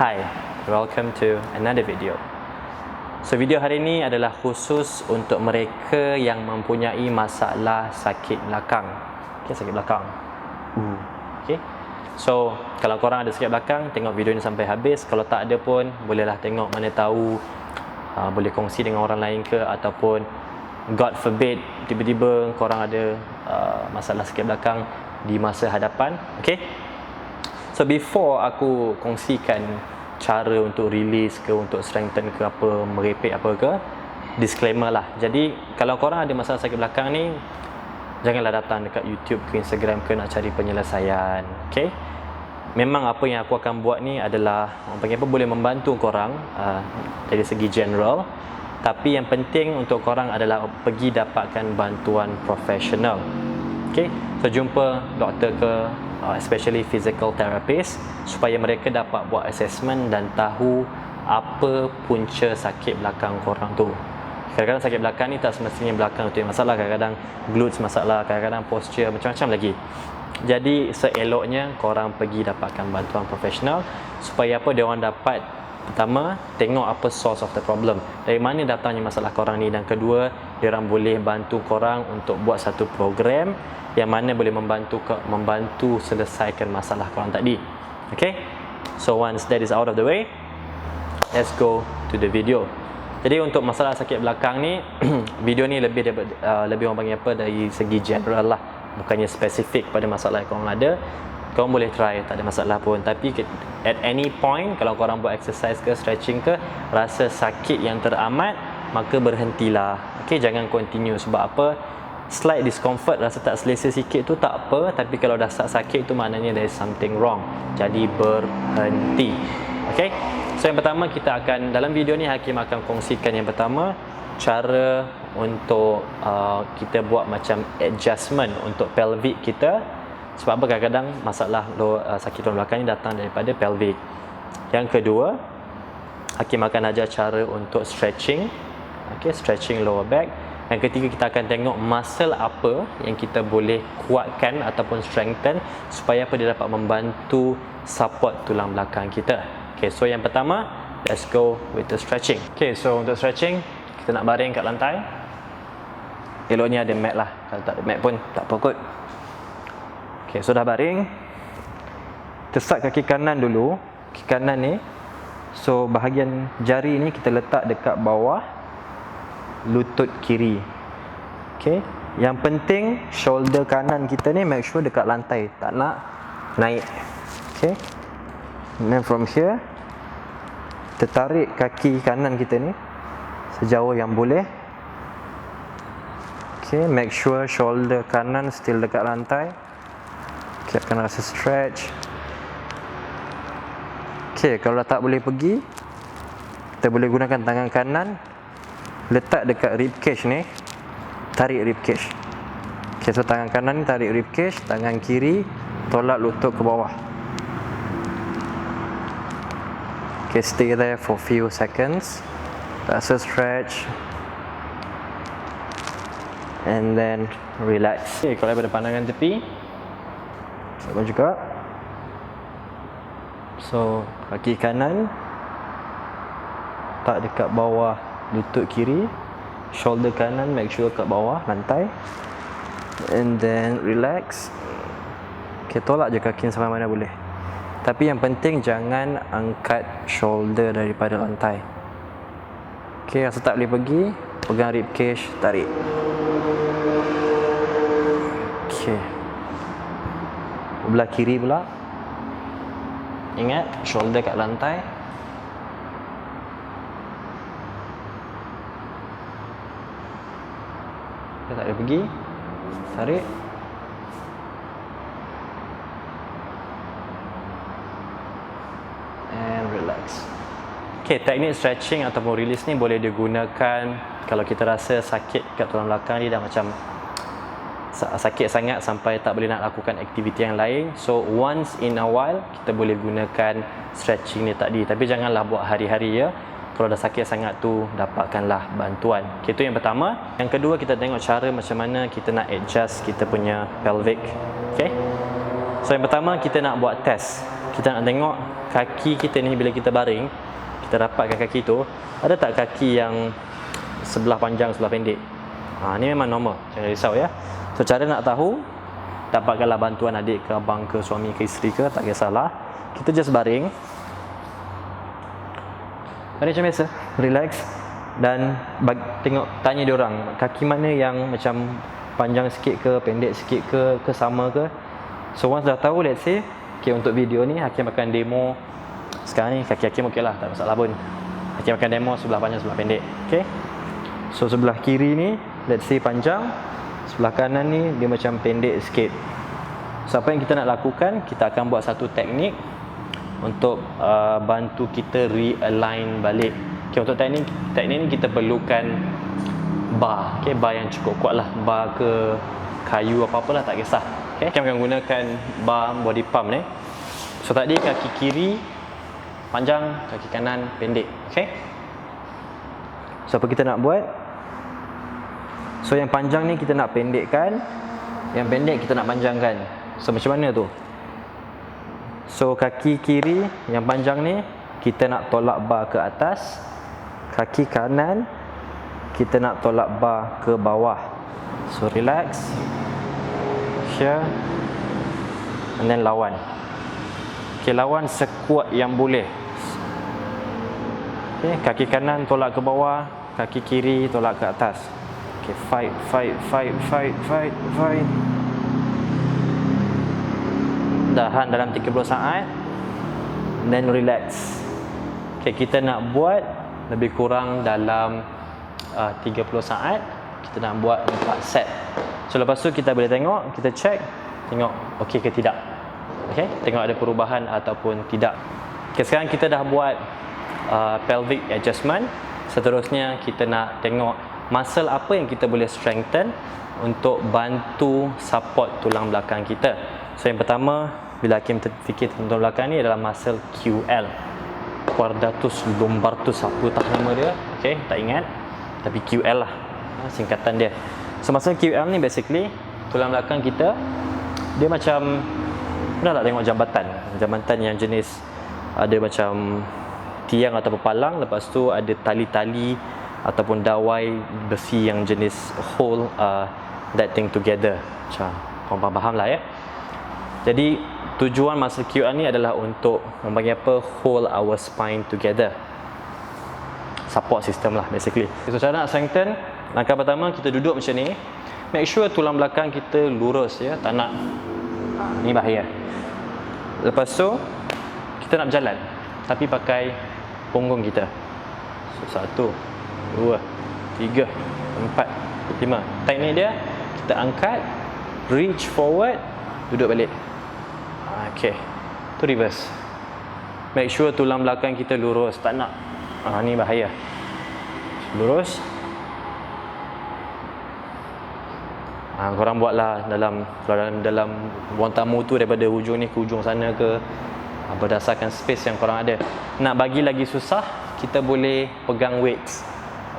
Hi, welcome to another video. So video hari ini adalah khusus untuk mereka yang mempunyai masalah sakit belakang. Okay, sakit belakang. Okay. So kalau korang ada sakit belakang, tengok video ni sampai habis. Kalau tak ada pun, bolehlah tengok, mana tahu boleh kongsi dengan orang lain ke, ataupun God forbid tiba-tiba korang ada masalah sakit belakang di masa hadapan. Okay. So before aku kongsikan cara untuk release ke, untuk strengthen ke apa, merepek apa ke, disclaimer lah. Jadi kalau korang ada masalah sakit belakang ni, janganlah datang dekat YouTube ke Instagram ke nak cari penyelesaian. Okay. Memang apa yang aku akan buat ni adalah orang panggil apa, boleh membantu korang dari segi general. Tapi yang penting untuk korang adalah pergi dapatkan bantuan profesional. Okay. So jumpa doktor ke, especially physical therapist, supaya mereka dapat buat assessment dan tahu apa punca sakit belakang korang tu. Kadang-kadang sakit belakang ni tak semestinya belakang tu yang masalah, kadang-kadang glutes masalah, kadang-kadang posture, macam-macam lagi. Jadi seeloknya korang pergi dapatkan bantuan profesional supaya apa, dia orang dapat, pertama, tengok apa source of the problem, dari mana datangnya masalah korang ni, dan kedua, dia orang boleh bantu korang untuk buat satu program yang mana boleh membantu selesaikan masalah korang tadi. Okay, so once that is out of the way, let's go to the video. Jadi untuk masalah sakit belakang ni video ni lebih orang panggil apa, dari segi general lah, bukannya spesifik pada masalah yang korang ada. Korang boleh try, tak ada masalah pun. Tapi at any point, kalau korang buat exercise ke, stretching ke, rasa sakit yang teramat, maka berhentilah. Okay, jangan continue. Sebab apa? Slight discomfort, rasa tak selesa sikit tu tak apa, tapi kalau dah sakit tu maknanya there is something wrong. Jadi berhenti. Okay. So yang pertama, kita akan, dalam video ni Hakim akan kongsikan yang pertama, cara untuk kita buat macam adjustment untuk pelvic kita. Sebab apa, kadang-kadang masalah sakit tulang belakang ni datang daripada pelvic. Yang kedua, Hakim akan ajar cara untuk stretching. Okay, stretching lower back. Yang ketiga, kita akan tengok muscle apa yang kita boleh kuatkan ataupun strengthen supaya apa, dia dapat membantu support tulang belakang kita. Okay, so yang pertama, let's go with the stretching. Okay, so untuk stretching, kita nak baring kat lantai. Eloknya ada mat lah. Kalau tak ada mat pun tak apa kot. Okay, so dah baring. Tesak kaki kanan dulu. Kaki kanan ni, so bahagian jari ni kita letak dekat bawah lutut kiri. Okay, yang penting shoulder kanan kita ni make sure dekat lantai, tak nak naik. Okay, and then from here, tertarik kaki kanan kita ni sejauh yang boleh. Okay, make sure shoulder kanan still dekat lantai. Okay, akan rasa stretch. Okay, kalau dah tak boleh pergi, kita boleh gunakan tangan kanan, letak dekat rib cage ni, tarik rib cage. Okay, so tangan kanan ni tarik rib cage, tangan kiri tolak lutut ke bawah. Okay, stay there for few seconds. Rasa stretch. And then relax. Okay, kalau ada pandangan tepi, sama juga. So kaki kanan tak dekat bawah lutut kiri, shoulder kanan make sure kat bawah lantai, and then relax. Okay, tolak je kaki sampai mana boleh, tapi yang penting jangan angkat shoulder daripada lantai. Okay, rasa tak boleh pergi, pegang rib cage, tarik. Okay, belah kiri pula, ingat shoulder kat lantai. Tak boleh pergi, tarik. And relax. Okay, teknik stretching ataupun release ni boleh digunakan kalau kita rasa sakit kat tulang belakang ni dah macam sakit sangat sampai tak boleh nak lakukan aktiviti yang lain. So once in a while kita boleh gunakan stretching ni tadi, tapi janganlah buat hari-hari ya. Kalau dah sakit sangat tu, dapatkanlah bantuan. Okay, itu yang pertama. Yang kedua, kita tengok cara macam mana kita nak adjust kita punya pelvic. Okay, so yang pertama kita nak buat test. kita nak tengok kaki kita ni bila kita baring, kita rapatkan kaki tu, ada tak kaki yang sebelah panjang, sebelah pendek. Ni memang normal, jangan risau ya. So cara nak tahu, dapatkanlah bantuan adik ke abang ke suami ke isteri ke, tak kisahlah. Kita just baring macam biasa, relax, dan tengok, tanya dia orang kaki mana yang macam panjang sikit ke, pendek sikit ke sama ke. So once dah tahu, let's say okay, untuk video ni Hakim akan demo sekarang ni kaki Hakim okey lah, tak masalah pun. Hakim akan demo sebelah panjang, sebelah pendek. Okay, so sebelah kiri ni let's say panjang, sebelah kanan ni dia macam pendek sikit. So apa yang kita nak lakukan, kita akan buat satu teknik untuk bantu kita realign balik. Okay, untuk teknik ni kita perlukan bar. Okay, bar yang cukup kuat lah, bar ke kayu apa-apalah, tak kisah. Okay, kita akan gunakan bar body pump ni. So tadi kaki kiri panjang, kaki kanan pendek. Okay, so apa kita nak buat? So yang panjang ni kita nak pendekkan, yang pendek kita nak panjangkan. So macam mana tu? So kaki kiri yang panjang ni kita nak tolak bar ke atas, kaki kanan kita nak tolak bar ke bawah. So relax here, and then lawan. Okay, lawan sekuat yang boleh. Okay, kaki kanan tolak ke bawah, kaki kiri tolak ke atas. Okay, fight. Tahan dalam 30 saat, then relax. Okay, kita nak buat lebih kurang dalam 30 saat. Kita nak buat 4 set. So lepas tu kita boleh tengok, kita check, tengok okey ke tidak. Okay, tengok ada perubahan ataupun tidak. Okay, sekarang kita dah buat pelvic adjustment. Seterusnya kita nak tengok muscle apa yang kita boleh strengthen untuk bantu support tulang belakang kita. So yang pertama, bila Hakim fikir tulang belakang ni adalah muscle QL, Quadratus Lumbartus, apa tak nama dia? Okay, tak ingat, tapi QL lah singkatan dia. So muscle QL ni basically tulang belakang kita, dia macam, pernah tak tengok jambatan yang jenis ada macam tiang atau palang, lepas tu ada tali-tali ataupun dawai besi yang jenis hold that thing together. Macam korang faham lah ya. Jadi tujuan muscle QL ni adalah untuk membagi apa, hold our spine together, support system lah basically. So cara nak strengthen, langkah pertama kita duduk macam ni. Make sure tulang belakang kita lurus ya, tak nak ni bahaya. Lepas tu kita nak berjalan tapi pakai punggung kita. So 1, 2, 3, 4, 5. Teknik dia, kita angkat, reach forward, duduk balik. Okay, tu reverse. Make sure tulang belakang kita lurus, tak nak ni bahaya. Lurus. Korang buatlah dalam ruang tamu tu, daripada hujung ni ke hujung sana ke, berdasarkan space yang korang ada. Nak bagi lagi susah, kita boleh pegang weights.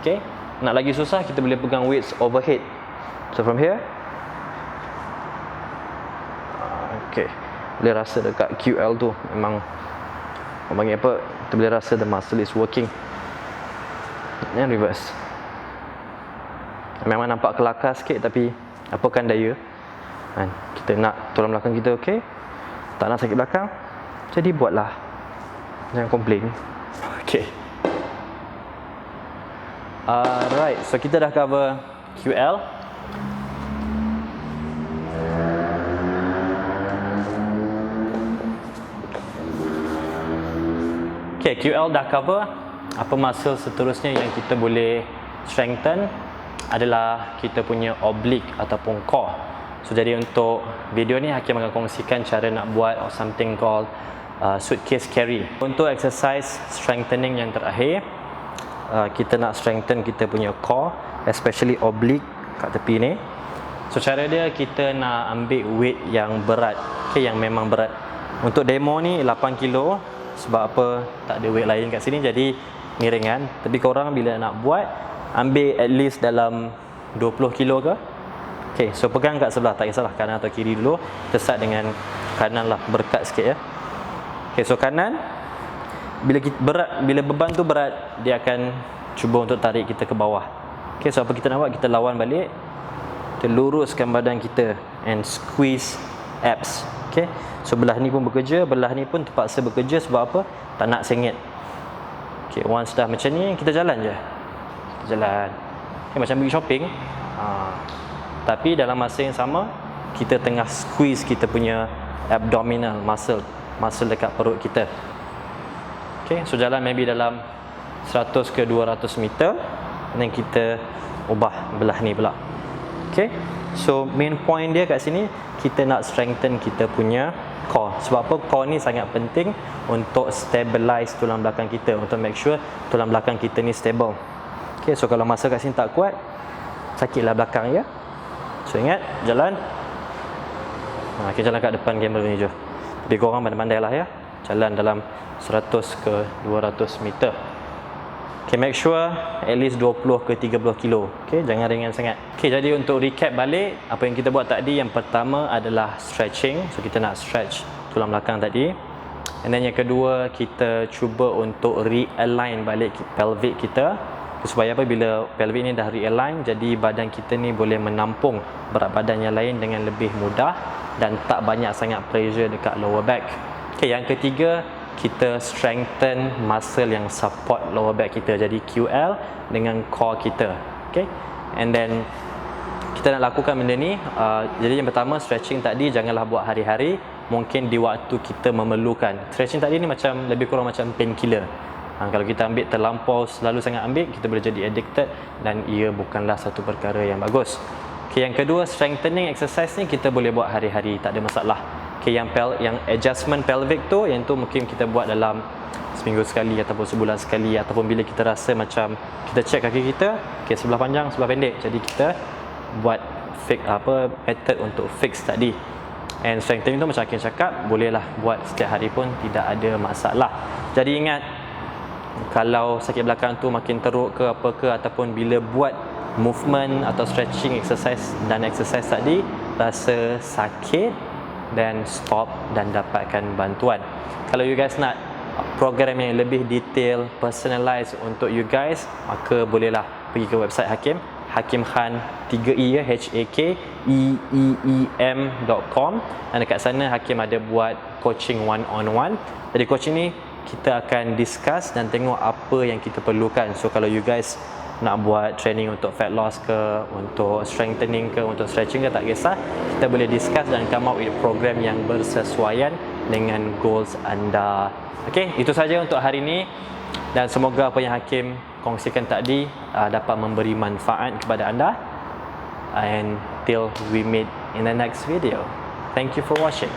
Okay, nak lagi susah, kita boleh pegang weights overhead. So from here, okay, boleh rasa dekat QL tu memang orang panggil apa, kita boleh rasa the muscle is working. And reverse. Memang nampak kelakar sikit, tapi apa kan daya kan, kita nak tulang belakang kita okey, tak nak sakit belakang, jadi buatlah, jangan komplain. Okay, alright, so kita dah cover QL. Okay, QL dah cover. Apa muscle seterusnya yang kita boleh strengthen adalah kita punya oblique ataupun core. So jadi untuk video ni Hakim akan kongsikan cara nak buat something called suitcase carry. Untuk exercise strengthening yang terakhir, kita nak strengthen kita punya core, especially oblique kat tepi ni. So cara dia, kita nak ambil weight yang berat, okay, yang memang berat. Untuk demo ni 8 kilo, sebab apa, tak ada weight lain kat sini, jadi ni ringan. Tapi korang bila nak buat, ambil at least dalam 20 kilo ke. Okay, so pegang kat sebelah, tak kisahlah kanan atau kiri dulu. Kita start dengan kanan lah, berkat sikit ya. Okay, so kanan, bila beban tu berat, dia akan cuba untuk tarik kita ke bawah. Okay, so apa kita nak buat? Kita lawan balik, kita luruskan badan kita and squeeze abs. Okay, so belah ni pun bekerja, belah ni pun terpaksa bekerja. Sebab apa? Tak nak sengit. Okay, once dah macam ni, kita jalan je. Kita jalan. Okay, macam pergi shopping. Tapi dalam masa yang sama, kita tengah squeeze kita punya abdominal muscle dekat perut kita. Okay, so jalan maybe dalam 100 ke 200 meter, dan kita ubah belah ni pula. Okay, so main point dia kat sini, kita nak strengthen kita punya core. Sebab apa? Core ni sangat penting untuk stabilize tulang belakang kita, untuk make sure tulang belakang kita ni stable. Okay, so kalau masa kat sini tak kuat, sakitlah belakang ya. So ingat, jalan. Kita jalan kat depan kamera ni je. Jadi korang pandai-pandai lah ya. Jalan dalam 100 ke 200 meter. Okay, make sure at least 20 ke 30 kilo. Okay, jangan ringan sangat. Okay, jadi untuk recap balik apa yang kita buat tadi, yang pertama adalah stretching. So kita nak stretch tulang belakang tadi. And then yang kedua, kita cuba untuk realign balik pelvic kita. Supaya apa? Bila pelvic ni dah realign, jadi badan kita ni boleh menampung berat badan yang lain dengan lebih mudah dan tak banyak sangat pressure dekat lower back. Okay, yang ketiga, kita strengthen muscle yang support lower back kita, jadi QL dengan core kita. Okay, and then kita nak lakukan benda ni. Jadi yang pertama, stretching tadi janganlah buat hari-hari, mungkin di waktu kita memerlukan. Stretching tadi ni macam lebih kurang macam painkiller. Kalau kita ambil terlampau, selalu sangat ambil, kita boleh jadi addicted dan ia bukanlah satu perkara yang bagus. Okay, yang kedua, strengthening exercise ni kita boleh buat hari-hari, tak ada masalah. Okay, yang adjustment pelvic tu, yang tu mungkin kita buat dalam seminggu sekali ataupun sebulan sekali, ataupun bila kita rasa macam kita check kaki kita, okay, sebelah panjang, sebelah pendek, jadi kita buat fix method untuk fix tadi. And strengthening tu macam Hakim cakap, bolehlah buat setiap hari pun tidak ada masalah. Jadi ingat, kalau sakit belakang tu makin teruk ke apa ke, ataupun bila buat movement atau stretching exercise tadi rasa sakit, dan stop dan dapatkan bantuan. Kalau you guys nak program yang lebih detail, personalized untuk you guys, maka bolehlah pergi ke website Hakim, hakimkhan 3e ya, HAKEEEM.com, dan dekat sana Hakim ada buat coaching one on one. Jadi coaching ni kita akan discuss dan tengok apa yang kita perlukan. So kalau you guys nak buat training untuk fat loss ke, untuk strengthening ke, untuk stretching ke, tak kisah, kita boleh discuss dan come up with program yang bersesuaian dengan goals anda. Okay, itu saja untuk hari ini, dan semoga apa yang Hakim kongsikan tadi dapat memberi manfaat kepada anda. And till we meet in the next video, thank you for watching.